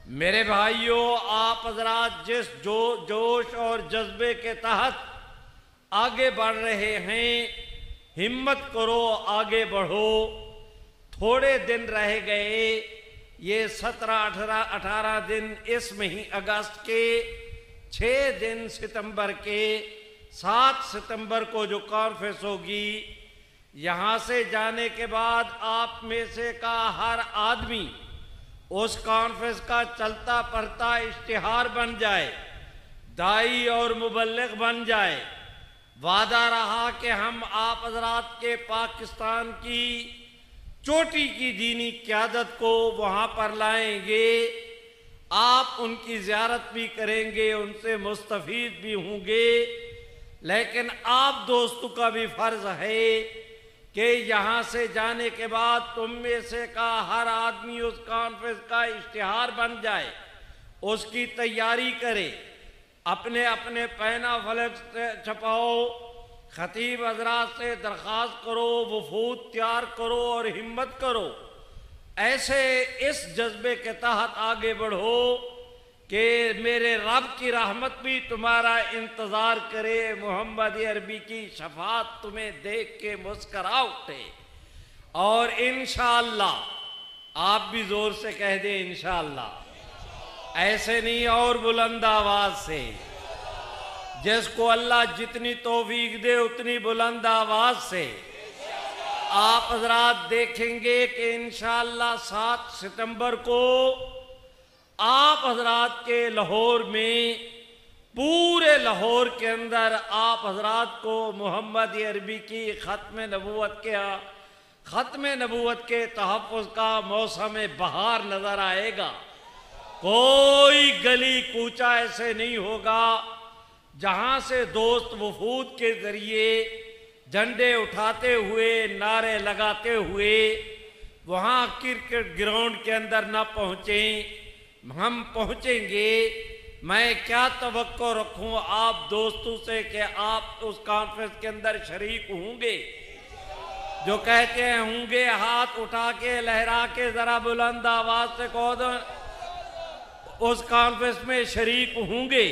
मेरे भाइयों, आप हजरात जिस जोश और जज्बे के तहत आगे बढ़ रहे हैं, हिम्मत करो, आगे बढ़ो। थोड़े दिन रह गए, ये 17-18 दिन इस अगस्त के, 6 दिन सितंबर के, 7 सितंबर को जो कॉन्फ्रेंस होगी, यहाँ से जाने के बाद आप में से का हर आदमी उस कॉन्फ्रेंस का चलता पड़ता इश्तिहार बन जाए, दाई और मुबल्लिग बन जाए। वादा रहा कि हम आप हजरात के पाकिस्तान की चोटी की दीनी क़यादत को वहाँ पर लाएंगे। आप उनकी ज़ियारत भी करेंगे, उनसे मुस्तफ़ीद भी होंगे, लेकिन आप दोस्तों का भी फ़र्ज़ है कि यहाँ से जाने के बाद तुम में से का हर आदमी उस कॉन्फ्रेंस का इश्तिहार बन जाए, उसकी तैयारी करे, अपने अपने पैना फलक छपाओ, खतीब हजरात से दरख्वास्त करो, वफूद तैयार करो और हिम्मत करो। ऐसे इस जज्बे के तहत आगे बढ़ो कि मेरे रब की रहमत भी तुम्हारा इंतज़ार करे, मोहम्मद अरबी की शफात तुम्हें देख के मुस्करा उठे। और इंशाअल्लाह, आप भी जोर से कह दें इंशाअल्लाह, ऐसे नहीं और बुलंद आवाज से, जिसको अल्लाह जितनी तौफीक दे उतनी बुलंद आवाज से आप हजरात देखेंगे कि इंशाअल्लाह 7 सितंबर को आप हजरात के लाहौर में, पूरे लाहौर के अंदर आप हजरात को मोहम्मद अरबी की ख़त्म नबूवत के तहफ़्फ़ुज़ का मौसम बहार नज़र आएगा। कोई गली कूचा ऐसे नहीं होगा जहाँ से दोस्त वफूद के ज़रिए झंडे उठाते हुए, नारे लगाते हुए वहाँ क्रिकेट ग्राउंड के अंदर न पहुँचें। हम पहुँचेंगे। मैं क्या तवक्को रखूँ आप दोस्तों से कि आप उस कॉन्फ्रेंस के अंदर शरीक होंगे? जो कहते हैं होंगे, हाथ उठा के लहरा के ज़रा बुलंद आवाज़ से कहो, उस कॉन्फ्रेंस में शरीक होंगे।